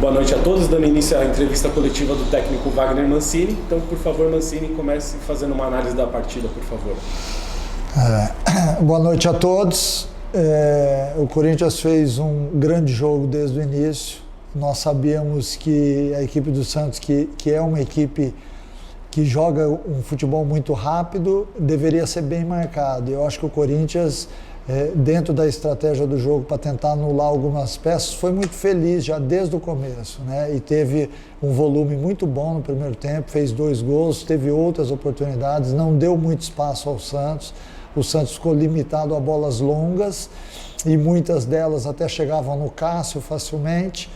Boa noite a todos, dando início à entrevista coletiva do técnico Wagner Mancini. Então, por favor, Mancini, comece fazendo uma análise da partida, por favor. Boa noite a todos. O Corinthians fez um grande jogo desde o início. Nós sabíamos que a equipe do Santos, que é uma equipe que joga um futebol muito rápido, deveria ser bem marcado. Eu acho que o Corinthians, dentro da estratégia do jogo para tentar anular algumas peças, foi muito feliz já desde o começo, né? E teve um volume muito bom no primeiro tempo, fez 2 gols, teve outras oportunidades, não deu muito espaço ao Santos. O Santos ficou limitado a bolas longas e muitas delas até chegavam no Cássio facilmente.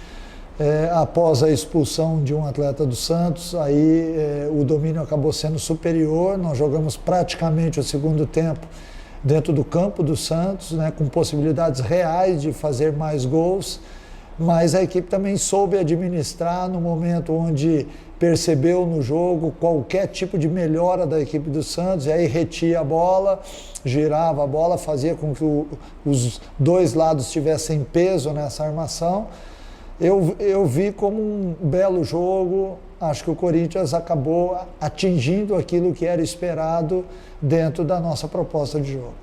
Após a expulsão de um atleta do Santos, aí o domínio acabou sendo superior. Nós jogamos praticamente o segundo tempo dentro do campo do Santos, né, com possibilidades reais de fazer mais gols, mas a equipe também soube administrar no momento onde percebeu no jogo qualquer tipo de melhora da equipe do Santos, e aí retia a bola, girava a bola, fazia com que os dois lados tivessem peso nessa armação. Eu vi como um belo jogo. Acho que o Corinthians acabou atingindo aquilo que era esperado dentro da nossa proposta de jogo.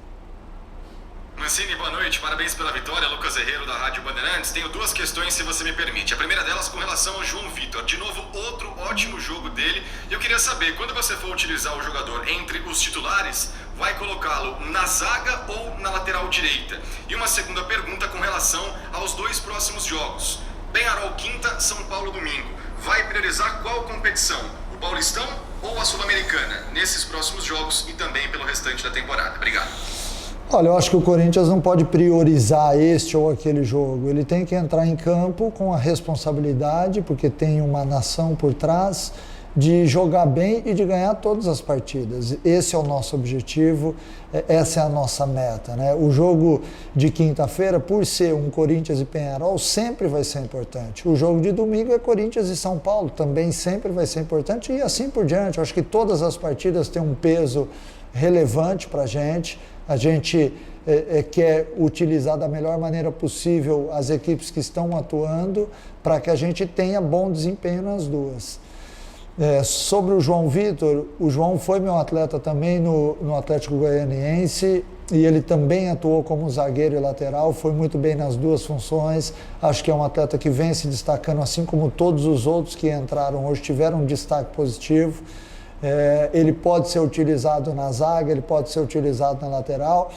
Mancini, boa noite, parabéns pela vitória. Lucas Herrero, da Rádio Bandeirantes. Tenho 2 questões, se você me permite. A primeira delas com relação ao João Vitor. De novo, outro ótimo jogo dele. Eu queria saber, quando você for utilizar o jogador entre os titulares, vai colocá-lo na zaga ou na lateral direita? E uma segunda pergunta com relação aos 2 próximos jogos. Penharol quinta, São Paulo domingo. Vai priorizar qual competição? O Paulistão ou a Sul-Americana? Nesses próximos jogos e também pelo restante da temporada. Obrigado. Olha, eu acho que o Corinthians não pode priorizar este ou aquele jogo. Ele tem que entrar em campo com a responsabilidade, porque tem uma nação por trás, de jogar bem e de ganhar todas as partidas. Esse é o nosso objetivo, essa é a nossa meta, né? O jogo de quinta-feira, por ser um Corinthians e Penharol, sempre vai ser importante. O jogo de domingo é Corinthians e São Paulo, também sempre vai ser importante, e assim por diante. Eu acho que todas as partidas têm um peso relevante para a gente quer utilizar da melhor maneira possível as equipes que estão atuando para que a gente tenha bom desempenho nas duas. Sobre o João Vitor, o João foi meu atleta também no Atlético Goianiense e ele também atuou como zagueiro e lateral, foi muito bem nas 2 funções. Acho que é um atleta que vem se destacando, assim como todos os outros que entraram hoje tiveram um destaque positivo. Ele pode ser utilizado na zaga, ele pode ser utilizado na lateral.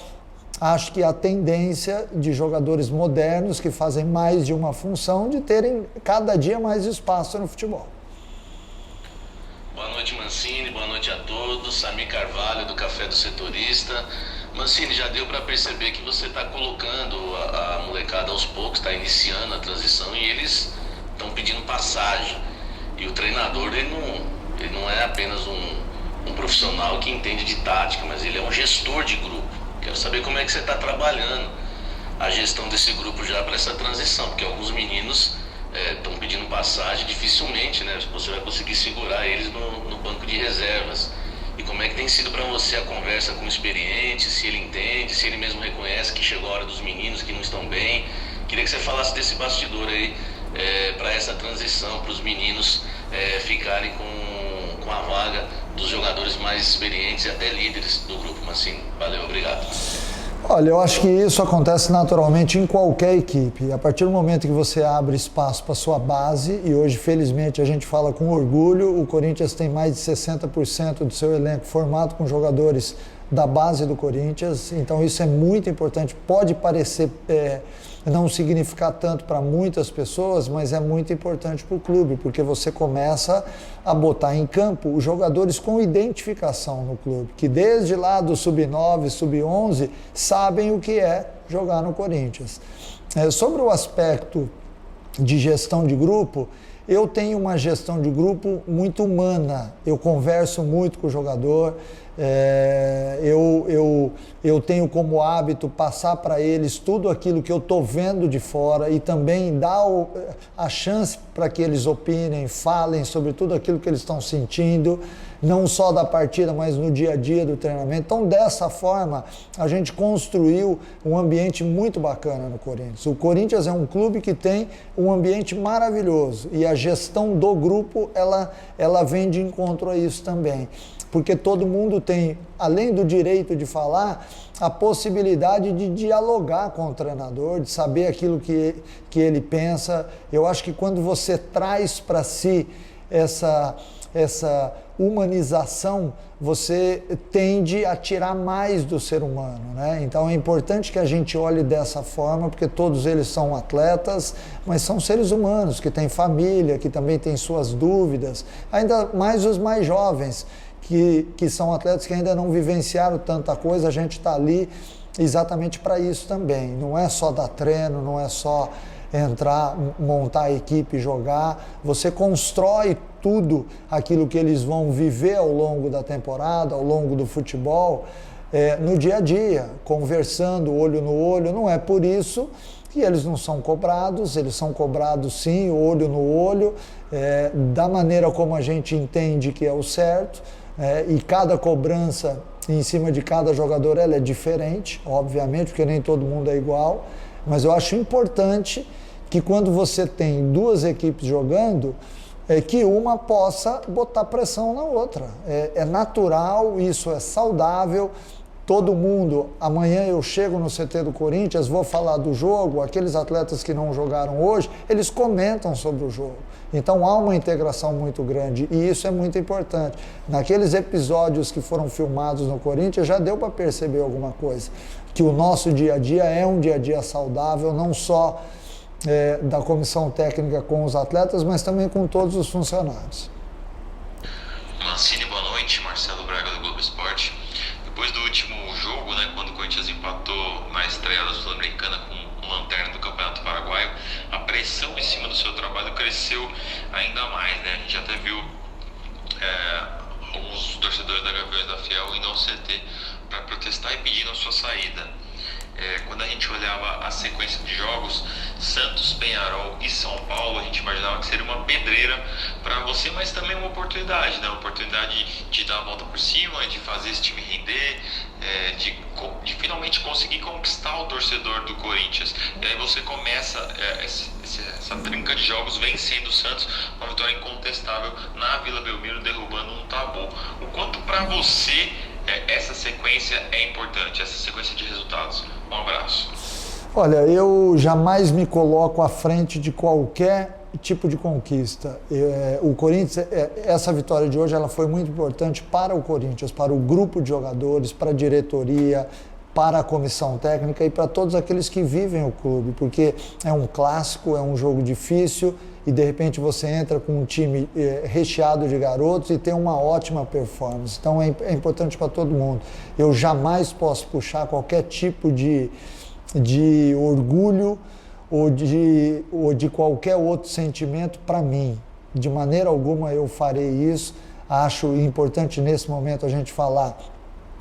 Acho que a tendência de jogadores modernos que fazem mais de uma função de terem cada dia mais espaço no futebol. Boa noite, Mancini, boa noite a todos. Samir Carvalho, do Café do Setorista. Mancini, já deu para perceber que você está colocando a molecada aos poucos, está iniciando a transição e eles estão pedindo passagem. E o treinador, ele não é apenas um profissional que entende de tática, mas ele é um gestor de grupo. Quero saber como é que você está trabalhando a gestão desse grupo já para essa transição, porque alguns meninos estão pedindo passagem, dificilmente, né, você vai conseguir segurar eles no banco de reservas. E como é que tem sido para você a conversa com o experiente, se ele entende, se ele mesmo reconhece que chegou a hora dos meninos que não estão bem. Queria que você falasse desse bastidor aí, para essa transição, para os meninos ficarem com a vaga dos jogadores mais experientes e até líderes do grupo. Mancini, valeu, obrigado. Olha, eu acho que isso acontece naturalmente em qualquer equipe. A partir do momento que você abre espaço para a sua base, e hoje, felizmente, a gente fala com orgulho, o Corinthians tem mais de 60% do seu elenco formado com jogadores da base do Corinthians, então isso é muito importante. Pode parecer não significar tanto para muitas pessoas, mas é muito importante para o clube, porque você começa a botar em campo os jogadores com identificação no clube, que desde lá do sub-9, sub-11, sabem o que é jogar no Corinthians. Sobre o aspecto de gestão de grupo, eu tenho uma gestão de grupo muito humana, eu converso muito com o jogador, eu tenho como hábito passar para eles tudo aquilo que eu estou vendo de fora e também dar a chance para que eles opinem, falem sobre tudo aquilo que eles estão sentindo. não só da partida, mas no dia a dia do treinamento. Então, dessa forma, a gente construiu um ambiente muito bacana no Corinthians. O Corinthians é um clube que tem um ambiente maravilhoso e a gestão do grupo, ela vem de encontro a isso também. Porque todo mundo tem, além do direito de falar, a possibilidade de dialogar com o treinador, de saber aquilo que ele pensa. Eu acho que quando você traz para si essa humanização, você tende a tirar mais do ser humano, né? Então é importante que a gente olhe dessa forma, porque todos eles são atletas, mas são seres humanos que têm família, que também têm suas dúvidas, ainda mais os mais jovens, que são atletas que ainda não vivenciaram tanta coisa. A gente está ali exatamente para isso também. Não é só dar treino, não é só entrar, montar a equipe, jogar. Você constrói tudo aquilo que eles vão viver ao longo da temporada, ao longo do futebol, no dia a dia, conversando, olho no olho. Não é por isso que eles não são cobrados, eles são cobrados sim, olho no olho, da maneira como a gente entende que é o certo. E cada cobrança em cima de cada jogador ela é diferente, obviamente, porque nem todo mundo é igual, mas eu acho importante que quando você tem duas equipes jogando, que uma possa botar pressão na outra. É natural, isso é saudável. Todo mundo, amanhã eu chego no CT do Corinthians, vou falar do jogo, aqueles atletas que não jogaram hoje, eles comentam sobre o jogo. Então há uma integração muito grande e isso é muito importante. Naqueles episódios que foram filmados no Corinthians já deu para perceber alguma coisa, que o nosso dia a dia é um dia a dia saudável, não só da comissão técnica com os atletas, mas também com todos os funcionários. Mancini, boa noite. Marcelo Braga do Globo Esporte. Depois do último jogo, né, quando o Corinthians empatou na estreia da Sul-Americana com o lanterna do Campeonato Paraguaio, a pressão em cima do seu trabalho cresceu ainda mais, né? A gente até viu alguns torcedores da Gaviões da Fiel indo ao CT para protestar e pedindo a sua saída. Quando a gente olhava a sequência de jogos, Santos, Peñarol e São Paulo, a gente imaginava que seria uma pedreira para você, mas também uma oportunidade, né? Uma oportunidade de dar a volta por cima, de fazer esse time render, de finalmente conseguir conquistar o torcedor do Corinthians. E aí você começa essa trinca de jogos vencendo o Santos, uma vitória incontestável na Vila Belmiro, derrubando um tabu. O quanto para você essa sequência é importante, essa sequência de resultados? Um abraço. Olha, eu jamais me coloco à frente de qualquer tipo de conquista. O Corinthians, essa vitória de hoje, ela foi muito importante para o Corinthians, para o grupo de jogadores, para a diretoria, para a comissão técnica e para todos aqueles que vivem o clube, porque é um clássico, é um jogo difícil e de repente você entra com um time recheado de garotos e tem uma ótima performance. Então é importante para todo mundo. Eu jamais posso puxar qualquer tipo de orgulho ou de qualquer outro sentimento para mim. De maneira alguma eu farei isso. Acho importante nesse momento a gente falar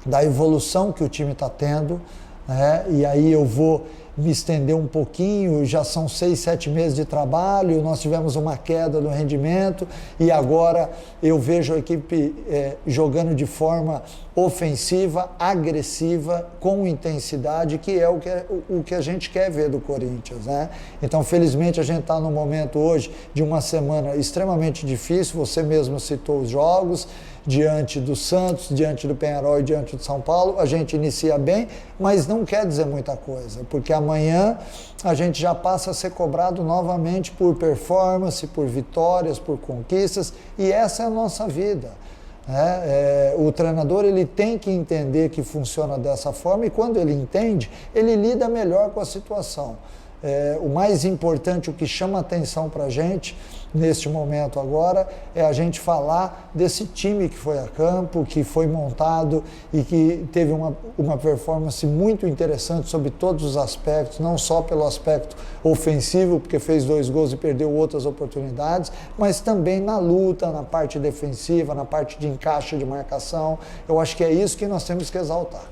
da evolução que o time está tendo, né? E aí eu vou me estender um pouquinho, já são 6, 7 meses de trabalho, nós tivemos uma queda no rendimento e agora eu vejo a equipe jogando de forma ofensiva, agressiva, com intensidade, que é o que a gente quer ver do Corinthians, né? Então, felizmente, a gente está num momento hoje de uma semana extremamente difícil, você mesmo citou os jogos, diante do Santos, diante do Peñarol e diante do São Paulo, a gente inicia bem, mas não quer dizer muita coisa, porque amanhã a gente já passa a ser cobrado novamente por performance, por vitórias, por conquistas, e essa é a nossa vida. O treinador ele tem que entender que funciona dessa forma e quando ele entende, ele lida melhor com a situação. O mais importante, o que chama atenção para a gente neste momento agora, é a gente falar desse time que foi a campo, que foi montado e que teve uma performance muito interessante sobre todos os aspectos, não só pelo aspecto ofensivo, porque fez 2 gols e perdeu outras oportunidades, mas também na luta, na parte defensiva, na parte de encaixe de marcação. Eu acho que é isso que nós temos que exaltar.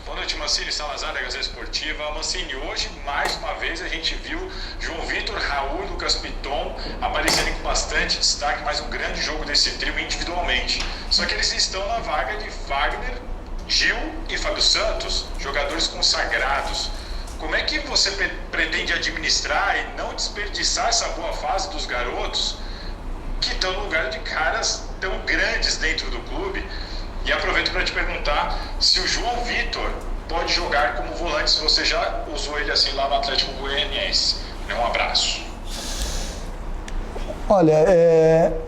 Boa noite, noite, Mancini, Salazar da Gazeta Esportiva. Mancini, hoje, mais uma vez, a gente viu João Vitor, Raul e Lucas Piton aparecendo com bastante destaque, mais um grande jogo desse trio individualmente. Só que eles estão na vaga de Wagner, Gil e Fábio Santos, jogadores consagrados. Como é que você pretende administrar e não desperdiçar essa boa fase dos garotos que estão no lugar de caras tão grandes dentro do clube? E aproveito para te perguntar se o João Vitor pode jogar como volante, se você já usou ele assim lá no Atlético Goianiense. Um abraço. Olha,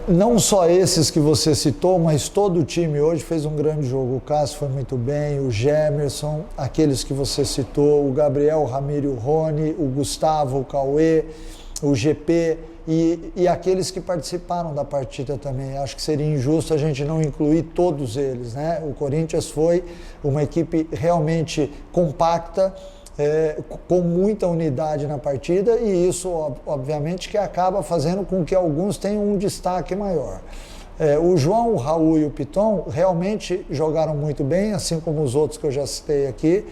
não só esses que você citou, mas todo o time hoje fez um grande jogo. O Cássio foi muito bem, o Gemerson, aqueles que você citou, o Gabriel, o Ramiro, o Rony, o Gustavo, o Cauê, o GP e aqueles que participaram da partida também. Acho que seria injusto a gente não incluir todos eles, né? O Corinthians foi uma equipe realmente compacta, com muita unidade na partida, e isso obviamente que acaba fazendo com que alguns tenham um destaque maior. O João, o Raul e o Piton realmente jogaram muito bem, assim como os outros que eu já citei aqui,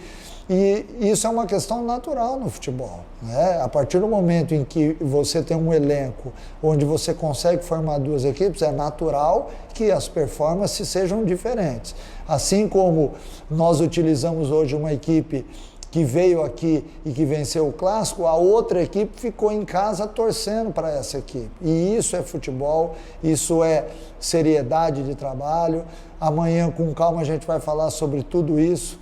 e isso é uma questão natural no futebol, né? A partir do momento em que você tem um elenco onde você consegue formar duas equipes, é natural que as performances sejam diferentes. Assim como nós utilizamos hoje uma equipe que veio aqui e que venceu o Clássico, a outra equipe ficou em casa torcendo para essa equipe. E isso é futebol, isso é seriedade de trabalho. Amanhã, com calma, a gente vai falar sobre tudo isso.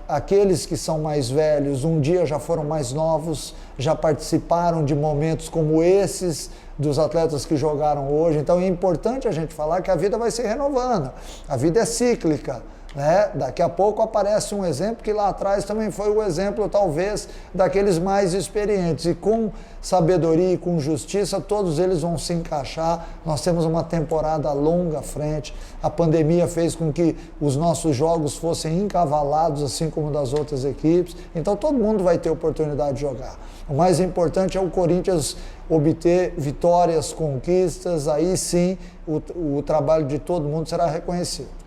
Aqueles que são mais velhos, um dia já foram mais novos, já participaram de momentos como esses dos atletas que jogaram hoje. Então é importante a gente falar que a vida vai se renovando, a vida é cíclica, né? Daqui a pouco aparece um exemplo que lá atrás também foi o exemplo, talvez, daqueles mais experientes. E com sabedoria e com justiça, todos eles vão se encaixar. Nós temos uma temporada longa à frente. A pandemia fez com que os nossos jogos fossem encavalados, assim como das outras equipes. Então todo mundo vai ter oportunidade de jogar. O mais importante é o Corinthians obter vitórias, conquistas. Aí sim o trabalho de todo mundo será reconhecido.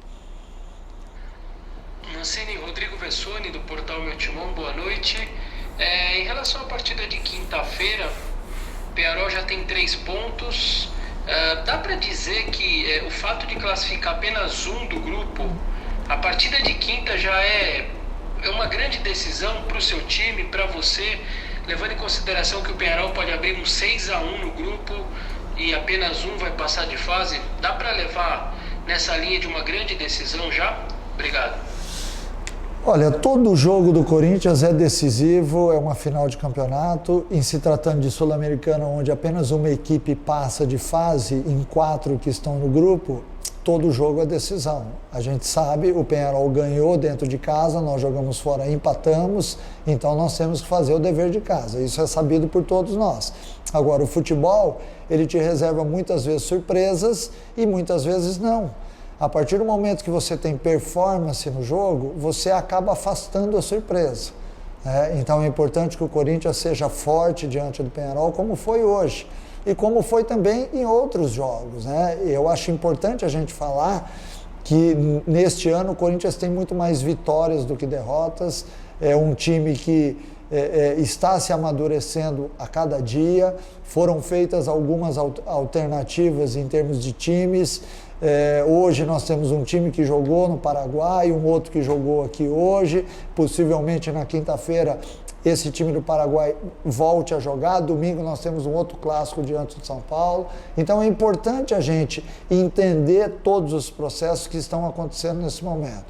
Mancini, Rodrigo Vessoni, do portal Meu Timão, boa noite. Em relação à partida de quinta-feira, o Peñarol já tem 3 pontos. Dá para dizer que o fato de classificar apenas um do grupo, a partida de quinta já é uma grande decisão para o seu time, para você, levando em consideração que o Peñarol pode abrir um 6-1 no grupo e apenas um vai passar de fase? Dá para levar nessa linha de uma grande decisão já? Obrigado. Olha, todo jogo do Corinthians é decisivo, é uma final de campeonato. Em se tratando de Sul-Americana, onde apenas uma equipe passa de fase em 4 que estão no grupo, todo jogo é decisão. A gente sabe, o Peñarol ganhou dentro de casa, nós jogamos fora, empatamos, então nós temos que fazer o dever de casa. Isso é sabido por todos nós. Agora, o futebol, ele te reserva muitas vezes surpresas e muitas vezes não. A partir do momento que você tem performance no jogo, você acaba afastando a surpresa, né? Então é importante que o Corinthians seja forte diante do Peñarol, como foi hoje, e como foi também em outros jogos, né? Eu acho importante a gente falar que neste ano o Corinthians tem muito mais vitórias do que derrotas, é um time que está se amadurecendo a cada dia, foram feitas algumas alternativas em termos de times. Hoje nós temos um time que jogou no Paraguai, um outro que jogou aqui hoje, possivelmente na quinta-feira esse time do Paraguai volte a jogar, domingo nós temos um outro clássico diante de São Paulo. Então é importante a gente entender todos os processos que estão acontecendo nesse momento.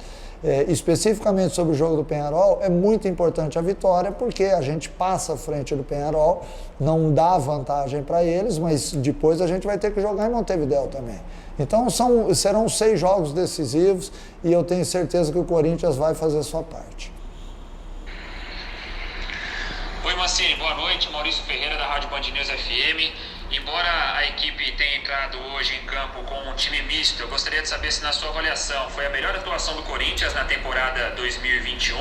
Especificamente sobre o jogo do Peñarol, é muito importante a vitória, porque a gente passa à frente do Peñarol, não dá vantagem para eles, mas depois a gente vai ter que jogar em Montevidéu também. Então serão 6 jogos decisivos e eu tenho certeza que o Corinthians vai fazer a sua parte. Oi Mancini, boa noite, Maurício Ferreira da Rádio Band News FM. Embora a equipe tenha entrado hoje em campo com um time misto, eu gostaria de saber se na sua avaliação foi a melhor atuação do Corinthians na temporada 2021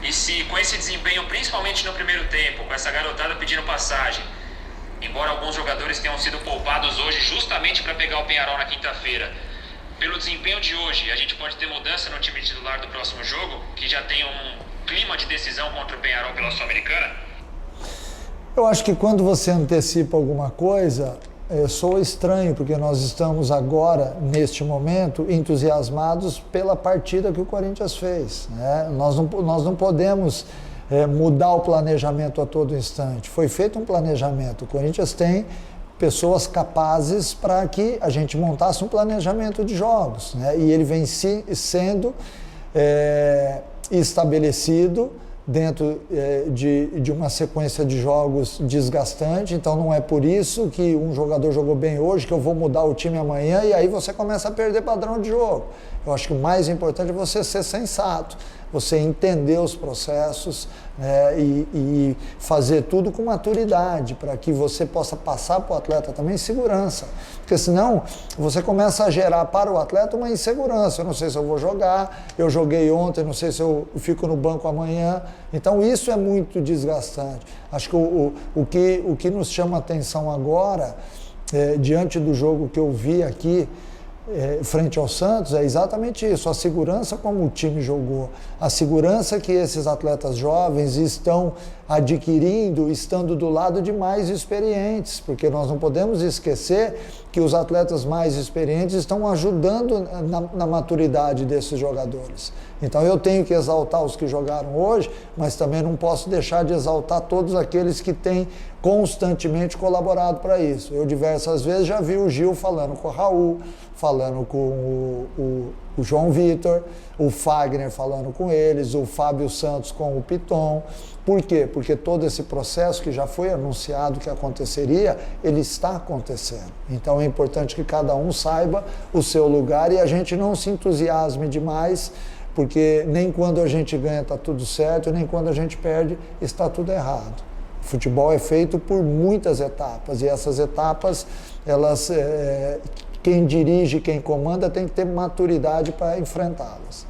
e se com esse desempenho, principalmente no primeiro tempo, com essa garotada pedindo passagem, embora alguns jogadores tenham sido poupados hoje justamente para pegar o Peñarol na quinta-feira, pelo desempenho de hoje, a gente pode ter mudança no time titular do próximo jogo, que já tem um clima de decisão contra o Peñarol pela Sul-Americana? Eu acho que quando você antecipa alguma coisa, soa estranho, porque nós estamos agora, neste momento, entusiasmados pela partida que o Corinthians fez, né? Nós não podemos mudar o planejamento a todo instante. Foi feito um planejamento. O Corinthians tem pessoas capazes para que a gente montasse um planejamento de jogos, né? E ele vem sendo estabelecido dentro de uma sequência de jogos desgastante. Então não é por isso que um jogador jogou bem hoje que eu vou mudar o time amanhã e aí você começa a perder padrão de jogo. Eu acho que o mais importante é você ser sensato, você entender os processos, né, e fazer tudo com maturidade para que você possa passar para o atleta também segurança, porque senão você começa a gerar para o atleta uma insegurança. Eu não sei se eu vou jogar, eu joguei ontem, não sei se eu fico no banco amanhã. Então isso é muito desgastante. Acho que o que nos chama a atenção agora, diante do jogo que eu vi aqui, frente ao Santos, é exatamente isso, a segurança como o time jogou, a segurança que esses atletas jovens estão adquirindo, estando do lado de mais experientes, porque nós não podemos esquecer que os atletas mais experientes estão ajudando na maturidade desses jogadores. Então eu tenho que exaltar os que jogaram hoje, mas também não posso deixar de exaltar todos aqueles que têm constantemente colaborado para isso. Eu diversas vezes já vi o Gil falando com o Raul, falando com o João Vitor, o Fagner falando com eles, o Fábio Santos com o Piton. Por quê? Porque todo esse processo que já foi anunciado que aconteceria, ele está acontecendo. Então é importante que cada um saiba o seu lugar e a gente não se entusiasme demais, porque nem quando a gente ganha está tudo certo, nem quando a gente perde está tudo errado. O futebol é feito por muitas etapas e essas etapas, elas, quem dirige, quem comanda tem que ter maturidade para enfrentá-las.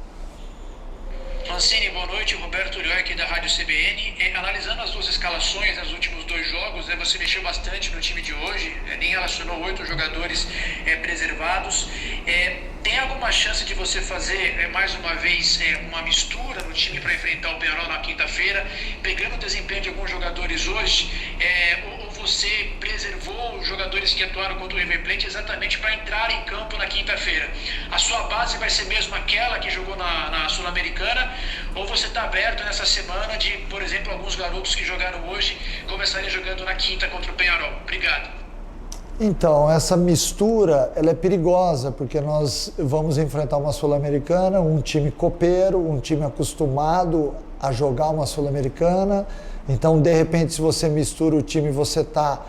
Mancini, boa noite. Roberto Urioi aqui da Rádio CBN. Analisando as duas escalações nos últimos dois jogos, você mexeu bastante no time de hoje, nem relacionou 8 jogadores preservados. Tem alguma chance de você fazer mais uma vez uma mistura no time para enfrentar o Peñarol na quinta-feira, pegando o desempenho de alguns jogadores hoje, ou você preservou os jogadores que atuaram contra o River Plate exatamente para entrar em campo na quinta-feira? A sua base vai ser mesmo aquela que jogou na Sul-Americana, ou você está aberto nessa semana de, por exemplo, alguns garotos que jogaram hoje começarem jogando na quinta contra o Peñarol? Obrigado. Então, essa mistura, ela é perigosa, porque nós vamos enfrentar uma Sul-Americana, um time copeiro, um time acostumado a jogar uma Sul-Americana. Então, de repente, se você mistura o time, você está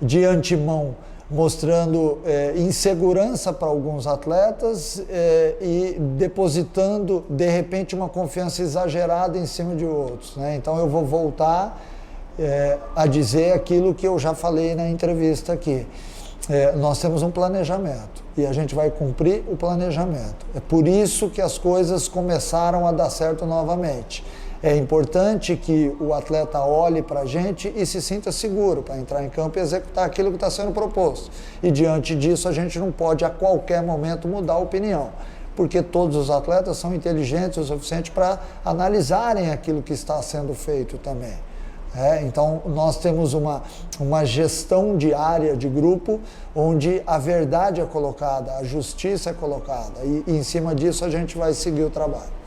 de antemão mostrando insegurança para alguns atletas e depositando, de repente, uma confiança exagerada em cima de outros, né? Então, eu vou voltar a dizer aquilo que eu já falei na entrevista aqui. Nós temos um planejamento e a gente vai cumprir o planejamento. É por isso que as coisas começaram a dar certo novamente. É importante que o atleta olhe para a gente e se sinta seguro para entrar em campo e executar aquilo que está sendo proposto. E diante disso a gente não pode a qualquer momento mudar a opinião, porque todos os atletas são inteligentes o suficiente para analisarem aquilo que está sendo feito também. Então nós temos uma gestão diária de grupo onde a verdade é colocada, a justiça é colocada e em cima disso a gente vai seguir o trabalho.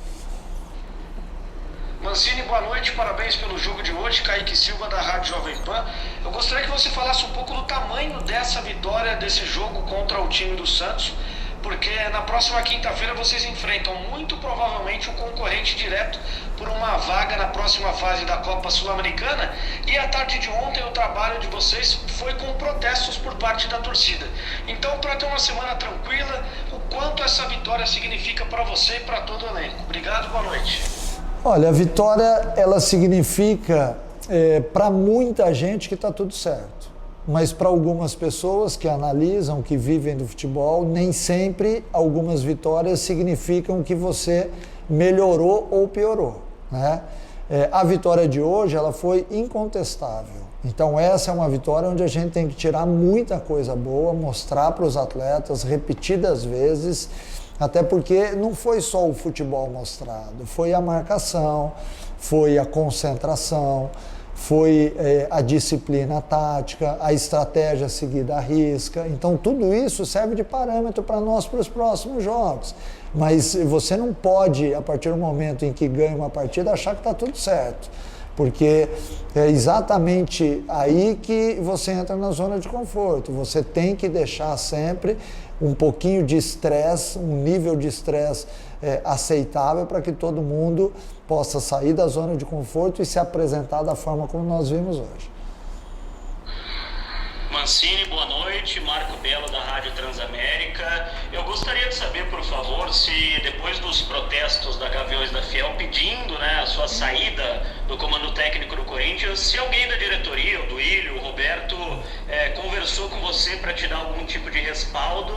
Mancini, boa noite, parabéns pelo jogo de hoje. Kaique Silva da Rádio Jovem Pan. Eu gostaria que você falasse um pouco do tamanho dessa vitória, desse jogo contra o time do Santos, porque na próxima quinta-feira vocês enfrentam muito provavelmente o concorrente direto por uma vaga na próxima fase da Copa Sul-Americana, e a tarde de ontem o trabalho de vocês foi com protestos por parte da torcida. Então, para ter uma semana tranquila, o quanto essa vitória significa para você e para todo o elenco? Obrigado, boa noite. Olha, a vitória, ela significa para muita gente que está tudo certo. Mas para algumas pessoas que analisam, que vivem do futebol, nem sempre algumas vitórias significam que você melhorou ou piorou, né? A vitória de hoje, ela foi incontestável. Então essa é uma vitória onde a gente tem que tirar muita coisa boa, mostrar para os atletas repetidas vezes, até porque não foi só o futebol mostrado, foi a marcação, foi a concentração, foi a disciplina tática, a estratégia seguida à risca. Então, tudo isso serve de parâmetro para nós para os próximos jogos. Mas você não pode, a partir do momento em que ganha uma partida, achar que está tudo certo. Porque é exatamente aí que você entra na zona de conforto. Você tem que deixar sempre um pouquinho de estresse, um nível de estresse aceitável para que todo mundo possa sair da zona de conforto e se apresentar da forma como nós vimos hoje. Mancini, boa noite. Marco Belo, da Rádio Transamérica. Eu gostaria de saber, por favor, se depois dos protestos da Gaviões da Fiel pedindo, né, a sua saída do comando técnico do Corinthians, se alguém da diretoria, o Duílio, o Roberto, conversou com você para te dar algum tipo de respaldo,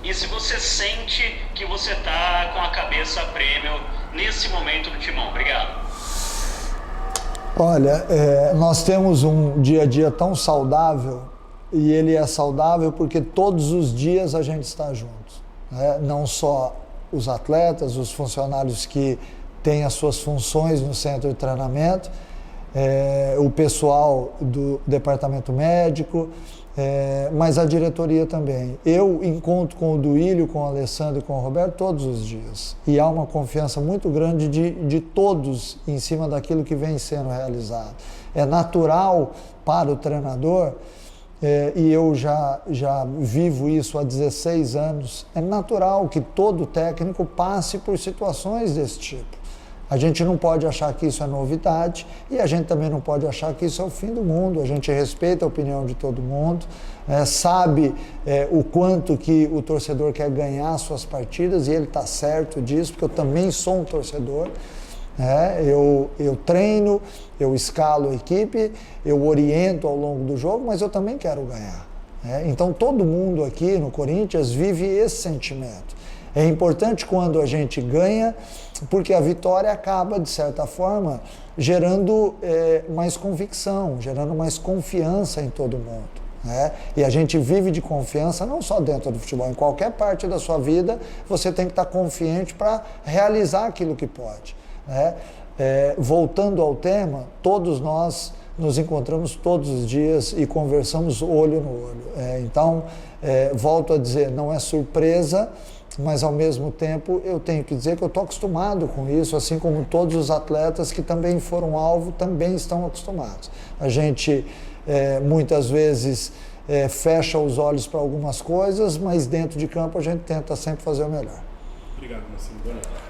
e se você sente que você está com a cabeça a prêmio nesse momento do Timão. Obrigado. Olha, nós temos um dia a dia tão saudável, e ele é saudável porque todos os dias a gente está junto, né? Não só os atletas, os funcionários que têm as suas funções no centro de treinamento, o pessoal do departamento médico, mas a diretoria também. Eu encontro com o Duílio, com o Alessandro e com o Roberto todos os dias. E há uma confiança muito grande de todos em cima daquilo que vem sendo realizado. É natural para o treinador, e eu já vivo isso há 16 anos, é natural que todo técnico passe por situações desse tipo. A gente não pode achar que isso é novidade e a gente também não pode achar que isso é o fim do mundo. A gente respeita a opinião de todo mundo, sabe o quanto que o torcedor quer ganhar suas partidas, e ele está certo disso, porque eu também sou um torcedor. Eu treino, eu escalo a equipe, eu oriento ao longo do jogo, mas eu também quero ganhar. Então todo mundo aqui no Corinthians vive esse sentimento. É importante quando a gente ganha, porque a vitória acaba, de certa forma, gerando mais convicção, gerando mais confiança em todo mundo. E a gente vive de confiança não só dentro do futebol, em qualquer parte da sua vida você tem que estar confiante para realizar aquilo que pode. Voltando ao tema, todos nós nos encontramos todos os dias e conversamos olho no olho. Então, volto a dizer, não é surpresa, mas ao mesmo tempo eu tenho que dizer que eu estou acostumado com isso, assim como todos os atletas que também foram alvo também estão acostumados. A gente muitas vezes fecha os olhos para algumas coisas, mas dentro de campo a gente tenta sempre fazer o melhor. Obrigado, Mancini. Boa noite.